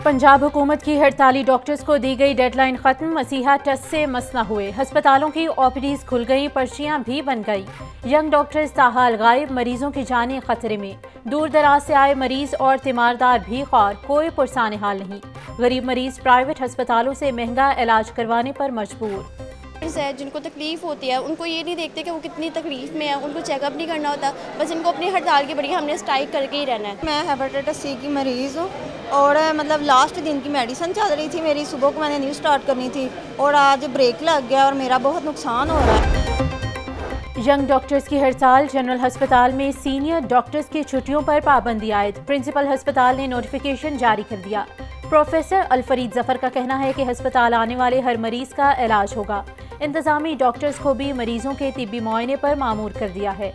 पंजाब हुकूमत की हड़ताली डॉक्टर्स को दी गई डेडलाइन खत्म। मसीहा टस से मसना हुए। अस्पतालों की ओपीडीज खुल गई, पर्चियां भी बन गई। यंग डॉक्टर्स ताहाल गायब, मरीजों की जानें खतरे में। दूर दराज से आए मरीज और तीमारदार भी ख्वार, कोई पुरसाने हाल नहीं। गरीब मरीज प्राइवेट अस्पतालों से महंगा इलाज करवाने पर मजबूर। है जिनको तकलीफ होती है उनको ये नहीं देखते कि वो कितनी तकलीफ में है, उनको चेकअप नहीं करना होता, बस इनको अपनी हड़ताल की बड़ी हमने स्ट्राइक करके ही रहना है। मैं हेपेटाइटिस सी की मरीज़ हूँ और मतलब लास्ट दिन की मेडिसिन चल रही थी मेरी, सुबह को मैंने न्यू स्टार्ट करनी थी और आज ब्रेक लग गया और मेरा बहुत नुकसान हो रहा है। यंग डॉक्टर्स की हड़ताल। जनरल अस्पताल में सीनियर डॉक्टर्स की छुट्टियों पर पाबंदी आयद। प्रिंसिपल अस्पताल ने नोटिफिकेशन जारी कर दिया। प्रोफेसर अलफरीद जफर का कहना है कि अस्पताल आने वाले हर मरीज का इलाज होगा। इंतजामी डॉक्टर्स को भी मरीजों के तिब्बी मुआयने पर मामूर कर दिया है।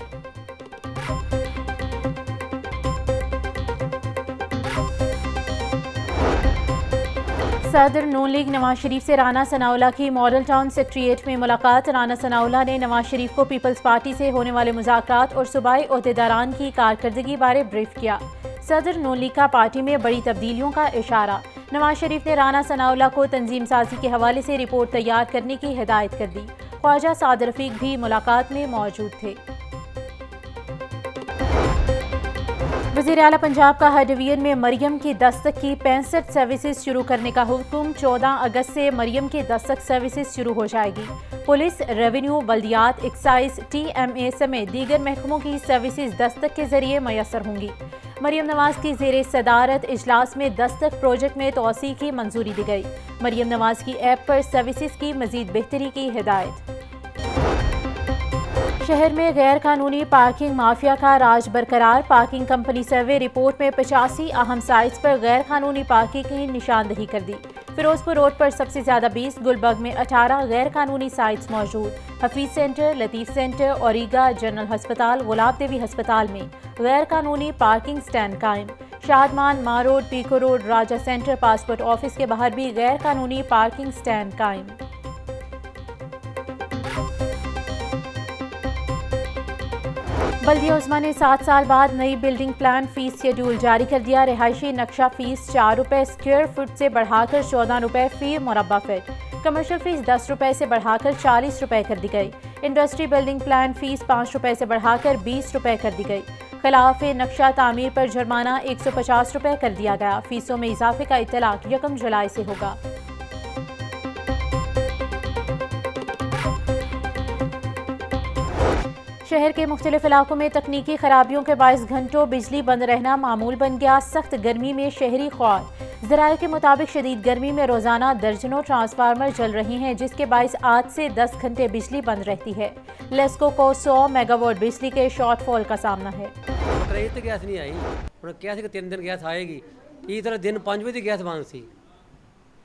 सदर नून लीग नवाज शरीफ से राना सनाउल्लाह की मॉडल टाउन सेक्रेटेरिएट में मुलाकात। राना सनाउल्लाह ने नवाज शरीफ को पीपल्स पार्टी से होने वाले मुज़ाकरात और सूबाई ओहदेदारान की कारकर्दगी बारे ब्रीफ किया। सदर नून लीग का पार्टी में बड़ी तब्दीलियों का इशारा। नवाज शरीफ ने राना सनाउल्लाह को तंजीम साजी के हवाले से रिपोर्ट तैयार करने की हिदायत कर दी। ख्वाजा साद रफीक भी मुलाकात में मौजूद थे। वज़ीर आला पंजाब का हर डिवीजन में मरियम की दस्तक की 65 सर्विसेज शुरू करने का हुक्म। 14 अगस्त से मरियम की दस्तक सर्विसेज शुरू हो जाएगी। पुलिस, रेवेन्यू, बल्दियात, एक्साइज, TMA समेत दीगर महकमों की सर्विसेज दस्तक के जरिए मैसर होंगी। मरियम नवाज की ज़ेरे सदारत इजलास में दस्तक प्रोजेक्ट में तोसी की मंजूरी दी गई। मरियम नवाज की ऐप पर सर्विसेज की मजीद बेहतरी की हिदायत। शहर में गैर कानूनी पार्किंग माफिया का राज बरकरार। पार्किंग कंपनी सर्वे रिपोर्ट में 85 अहम साइट्स पर गैर कानूनी पार्किंग की निशानदही कर दी। फिरोजपुर रोड पर सबसे ज्यादा 20, गुलबर्ग में 18 गैर कानूनी साइट्स मौजूद। Hafeez centre, Latif centre, Auriga, general अस्पताल, गुलाब देवी अस्पताल में गैर कानूनी पार्किंग स्टैंड कायम। शादमान, मां रोड, पीको रोड, राजा सेंटर, पासपोर्ट ऑफिस के बाहर भी गैर कानूनी पार्किंग स्टैंड कायम। बल्दिया उस्मा ने 7 साल बाद नई बिल्डिंग प्लान फीस शेड्यूल जारी कर दिया। रिहायशी नक्शा फीस 4 रुपये स्क्वायर फुट से बढ़ाकर 14 रुपये फी मुरब्बा फीट। कमर्शियल फीस 10 रुपये से बढ़ाकर 40 रुपये कर दी गई। इंडस्ट्री बिल्डिंग प्लान फीस 5 रुपये से बढ़ाकर 20 रुपये कर दी गई। खिलाफ नक्शा तामीर पर जुर्माना 150 रुपये कर दिया गया। फीसों में इजाफे का इत्तलाक 1 जुलाई से होगा। शहर के मुख्तलिफ इलाकों में तकनीकी खराबियों के बायस घंटों बिजली बंद रहना मामूल बन गया। सख्त गर्मी में शहरी ख्वार। ज़राए के मुताबिक शदीद गर्मी में रोजाना दर्जनों ट्रांसफार्मर जल रही हैं, जिसके बायस 8 से 10 घंटे बिजली बंद रहती है। लेस्को को 100 मेगावाट बिजली के शॉर्टफॉल का सामना है। गैस नहीं आई, 3 दिन गैस आएगी। इस तरह दिन 5 बजे गैस बंद सी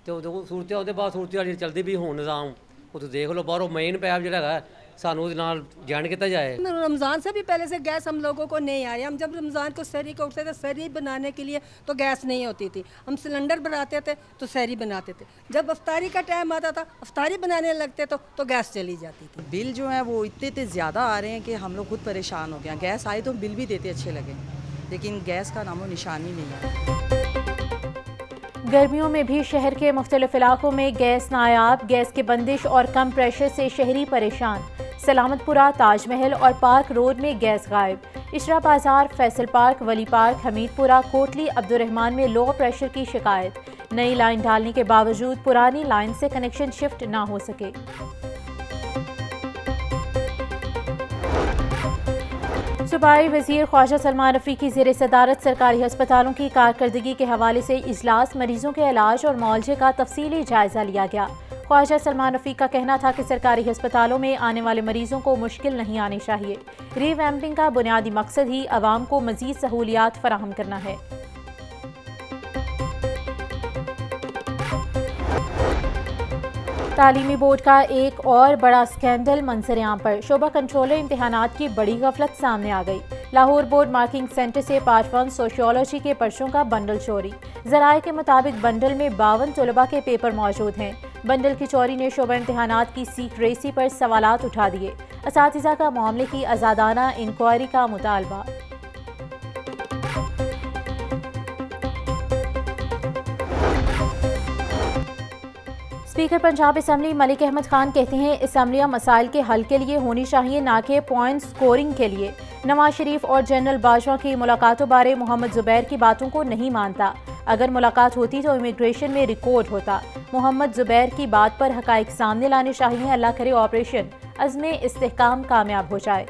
तो सूरत ਉਹਦੇ ਬਾਅਦ सूरत चलती भी ਹੁਣ ਨਿਜ਼ਾਮ ਉਹ तो देख लो बाहरों मेन पैप ਜਿਹੜਾ है सानू ज्वाइन किया जाए। रमज़ान से भी पहले से गैस हम लोगों को नहीं आई। हम जब रमज़ान को सहरी को उठते थे, सहरी बनाने के लिए तो गैस नहीं होती थी। हम सिलेंडर बनाते थे तो सहरी बनाते थे। जब अफ्तारी का टाइम आता था, अफ्तारी बनाने लगते तो गैस चली जाती थी। बिल जो है वो इतने ज़्यादा आ रहे हैं कि हम लोग खुद परेशान हो गए। गैस आई तो बिल भी देते अच्छे लगे, लेकिन गैस का नामो निशान ही नहीं है। गर्मियों में भी शहर के मुख्तलिफ इलाकों में गैस नायाब। गैस की बंदिश और कम प्रेशर से शहरी परेशान। सलामतपुरा, ताजमहल और पार्क रोड में गैस गायब। इशरा बाजार, फैसल पार्क, वली पार्क, हमीदपुरा, कोटली, अब्दुर्रहमान में लो प्रेशर की शिकायत। नई लाइन डालने के बावजूद पुरानी लाइन से कनेक्शन शिफ्ट ना हो सके। सूबाई वज़ीर ख्वाजा सलमान रफ़ी की ज़ेरे सदारत सरकारी अस्पतालों की कारकर्दगी के हवाले से इजलास। मरीजों के इलाज और मुआवजे का तफसीली जायजा लिया गया। ख्वाजा सलमान रफ़ी का कहना था कि सरकारी अस्पतालों में आने वाले मरीजों को मुश्किल नहीं आनी चाहिए। रीवैम्पिंग का बुनियादी मकसद ही आवाम को मज़ीद सहूलियात फराहम करना है। तालीमी बोर्ड का एक और बड़ा स्कैंडल मंजर-ए-आम पर। शोबा कंट्रोलर इम्तिहानात की बड़ी गफलत सामने आ गई। लाहौर बोर्ड मार्किंग सेंटर से पार्ट 1 सोशियोलॉजी के पर्चों का बंडल चोरी। ज़राए के मुताबिक बंडल में 52 तलबा के पेपर मौजूद हैं। बंडल की चोरी ने शोबा इम्तिहानात की सीख रेसी पर सवालात उठा दिए। असातिज़ा का मामले की आज़ादाना इंक्वायरी का मुतालबा। स्पीकर पंजाब असम्बली मलिक अहमद खान कहते हैं असम्बलियाँ मसाइल के हल के लिए होनी चाहिए, ना कि पॉइंट स्कोरिंग के लिए। नवाज शरीफ और जनरल बाजवा की मुलाकातों बारे मोहम्मद जुबैर की बातों को नहीं मानता। अगर मुलाकात होती तो इमिग्रेशन में रिकॉर्ड होता। मोहम्मद जुबैर की बात पर हकाइक सामने लाने चाहिए। अल्लाह करे ऑपरेशन अज़्मे इस्तेहकाम कामयाब हो जाए।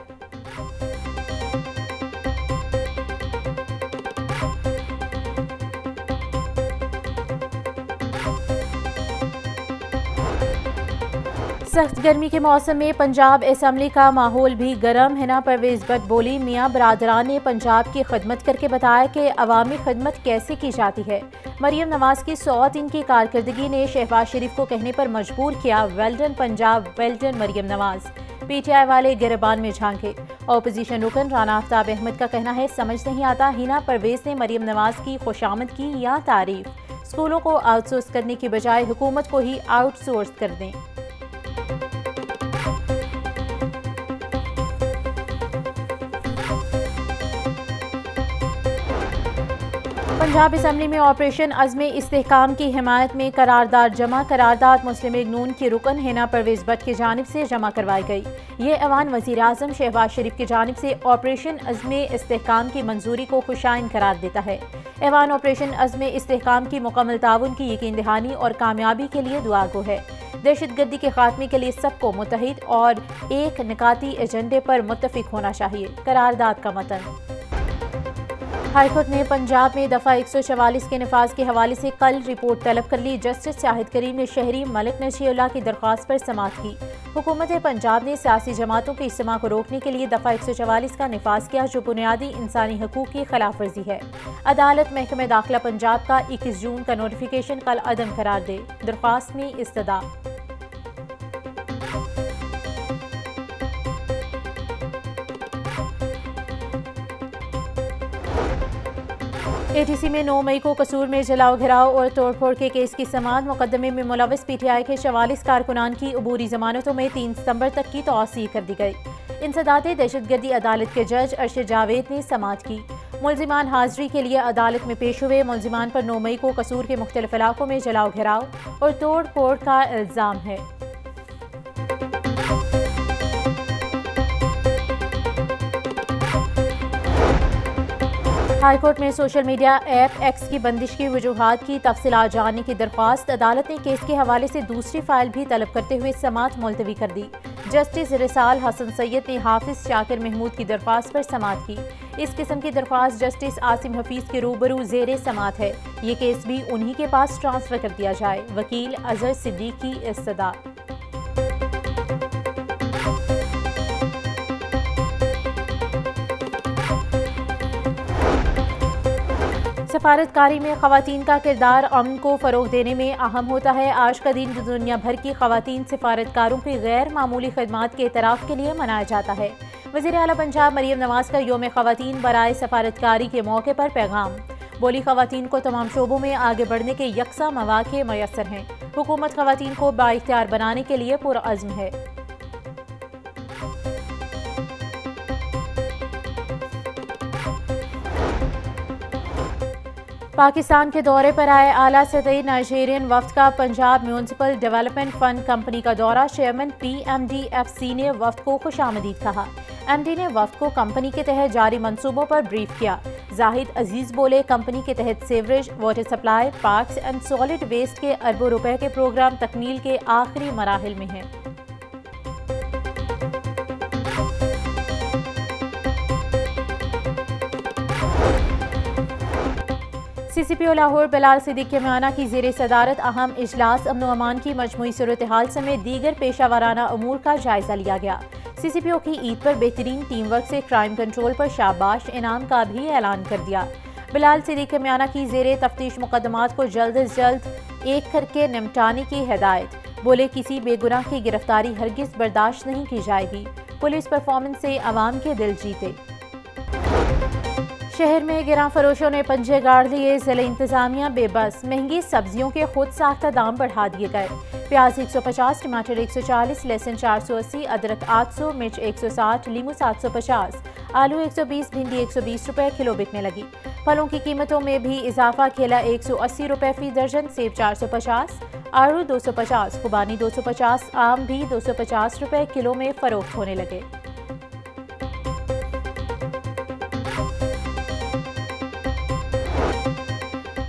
सख्त गर्मी के मौसम में पंजाब असम्बली का माहौल भी गर्म है ना। परवेज़ भट्ट बोली, मियाँ बरादरान ने पंजाब की खिदमत करके बताया कि अवामी खिदमत कैसे की जाती है। मरियम नवाज की 100 दिन की कारकर्दगी ने शहबाज शरीफ को कहने पर मजबूर किया, well done Punjab, well done Maryam Nawaz. PTI वाले गिरबान में झांके। ऑपोजिशन रुकन राना आफ्ताब अहमद का कहना है, समझ नहीं आता हिना परवेज ने मरियम नवाज की खुशामद की या तारीफ। स्कूलों को आउटसोर्स करने की बजाय हुकूमत को ही आउटसोर्स कर दें। पंजाब असम्बली में ऑपरेशन अज़्मे इस्तेहकाम की हिमायत में करारदाद जमा। करारदाद मुस्लिम लीग नून की रुकन हिना परवेज़ भट्ट की जानिब से जमा करवाई गई। ये ऐवान वज़ीर आज़म शहबाज शरीफ की जानिब से ऑपरेशन अज़्मे इस्तेहकाम की मंजूरी को खुशाइन करार देता है। ऐवान ऑपरेशन अज़्मे इस्तेहकाम की मुकम्मल ताउन की यकीन दहानी और कामयाबी के लिए दुआ गो है। दहशतगर्दी के खात्मे के लिए सबको मुत्तहिद और एक निकाती एजेंडे पर मुत्तफिक होना चाहिए। करारदाद का मतन। हाईकोर्ट ने पंजाब में दफ़ा 144 के नफाज के हवाले से कल रिपोर्ट तलब कर ली। जस्टिस शाहिद करीम ने शहरी मलिक नजीउल्लाह की दरख्वास्त पर समाअत की। हुकूमत पंजाब ने सियासी जमातों के इज्तिमा को रोकने के लिए दफ़ा 144 का नफाज किया, जो बुनियादी इंसानी हकूक़ की खिलाफ वर्जी है। अदालत महकमे दाखिला पंजाब का 21 जून का नोटिफिकेशन कल अदम करार दे। दरख्वास्त में इस्तदा। ATC में 9 मई को कसूर में जलाओ घिराव और तोड़फोड़ के केस की समाअत। मुकदमे में मुलविस PTI के 44 कारकुनान की अबूरी जमानतों में 3 सितंबर तक की तौसीह कर दी गई। इंसदादे दहशतगर्दी अदालत के जज अरशद जावेद ने समाअत की। मुल्जिमान हाजिरी के लिए अदालत में पेश हुए। मुल्जिमान पर 9 मई को कसूर के मुख्तलिफ इलाकों में जलाओ घिराव और तोड़ फोड़ का इल्जाम है। हाईकोर्ट में सोशल मीडिया ऐप X की बंदिश की वजूहात की तफसीलात जानने की दरख्वास्त। अदालत ने केस के हवाले से दूसरी फाइल भी तलब करते हुए समाअत मुलतवी कर दी। जस्टिस रिसाल हसन सैयद ने हाफिज शाकिर महमूद की दरख्वास्त पर समाअत की। इस किस्म की दरख्वास्त जस्टिस आसिम हफीज के रूबरू ज़ेरे समाअत है। ये केस भी उन्हीं के पास ट्रांसफर कर दिया जाए। वकील अजहर सिद्दीक की इस्तदा। सफारतकारी में ख़वातीन का किरदार अमन को फ़रोग देने में अहम होता है। आज का दिन दुनिया भर की ख़वातीन सफारतकारों की गैर मामूली खदमात के एतराफ़ के लिए मनाया जाता है। वज़ीर आला पंजाब मरियम नवाज का यौम ख़वातीन बराए सफारतकारी के मौके पर पैगाम। बोली, ख़वातीन को तमाम शोबों में आगे बढ़ने के यकसा मौक़े मैसर हैं। हुकूमत ख़वातीन को बाइख्तियार बनाने के लिए पुरअज़्म है। पाकिस्तान के दौरे पर आए आला सतही नाइजीरियन वफ्द का Punjab municipal development fund company का दौरा। चेयरमैन PMDFC ने वफ्द को खुशामदीद कहा। MD ने वफ्द को कंपनी के तहत जारी मंसूबों पर ब्रीफ किया। जाहिद अजीज बोले, कंपनी के तहत sewerage, water supply, parks and solid waste के अरबों रुपए के प्रोग्राम तकमील के आखिरी मराहिल में हैं। CCPO लाहौर बिलाल सिद्दीक के म्याना की ज़ेरे सदारत अहम इजलास अमन व अमान की मजमूई सूरत हाल समेत दीगर पेशा वाराना अमूर का जायजा लिया गया। CCPO की ईद पर बेहतरीन टीम वर्क से क्राइम कंट्रोल पर शाबाश इनाम का भी ऐलान कर दिया। बिलाल सिद्दीक के म्याना की ज़ेरे तफ्तीश मुकदमात को जल्द अज जल्द एक करके निपटाने की हिदायत। बोले, किसी बेगुनाह की गिरफ्तारी हरगिज बर्दाश्त नहीं की जाएगी। पुलिस परफॉर्मेंस से अवाम के दिल जीते। शहर में गिरां फरोशों ने पंजे गाड़ लिए। ज़िला इंतजामिया बेबस। महंगी सब्जियों के खुद साख्ता दाम बढ़ा दिए गए। प्याज 150, टमाटर 140, लहसुन 480, अदरक 800, मिर्च 160, लीमू 750, आलू 120, भिंडी 120 रुपए किलो बिकने लगी। फलों की कीमतों में भी इजाफा। केला 180 रुपए फी दर्जन, सेब 450, आड़ू 250, खुबानी 250, आम भी 250 रुपए किलो में फरोख्त होने लगे।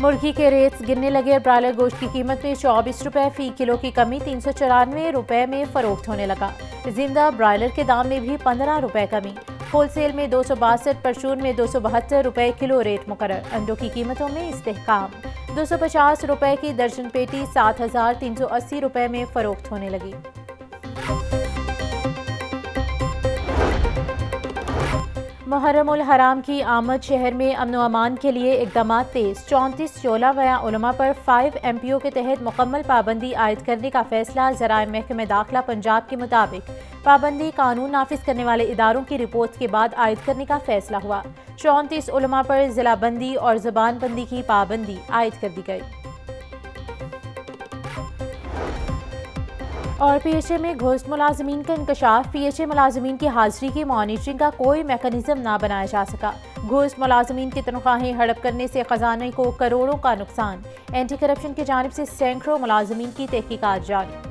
मुर्गी के रेट्स गिरने लगे। ब्रायलर गोश्त की कीमत में 24 रुपए फी किलो की कमी 394 रुपए में फरोख्त होने लगा। जिंदा ब्रायलर के दाम में भी 15 रुपए कमी। होलसेल में 262, परचून में 272 रुपए किलो रेट मुकर्रर। अंडों की कीमतों में इस्तेहकाम। 250 रुपए की दर्जन पेटी 7,380 रुपए में फरोख्त होने लगी। मुहर्रम उल हराम की आमद। शहर में अमन व अमान के लिए इकदाम तेज। 34 शोला व उलमा पर 5 MPO के तहत मुकम्मल पाबंदी आयद करने का फैसला। ज़राए महकमे दाखिला पंजाब के मुताबिक पाबंदी कानून नाफिज करने वाले इदारों की रिपोर्ट के बाद आयद करने का फैसला हुआ। 34 उलमा पर जिलाबंदी और ज़बानबंदी की पाबंदी आयद कर दी गई। और PHA में घोस्ट मुलाजमीन का इंकशाफ। PHA मुलाजमीन की हाजिरी की मॉनिटरिंग का कोई मैकेनिज्म ना बनाया जा सका। घोस्ट मुलाजमीन की तनख्वाहें हड़प करने से खजाने को करोड़ों का नुकसान। एंटी करप्शन की जानिब से सैकड़ों मुलाजमीन की तहकीकात जारी।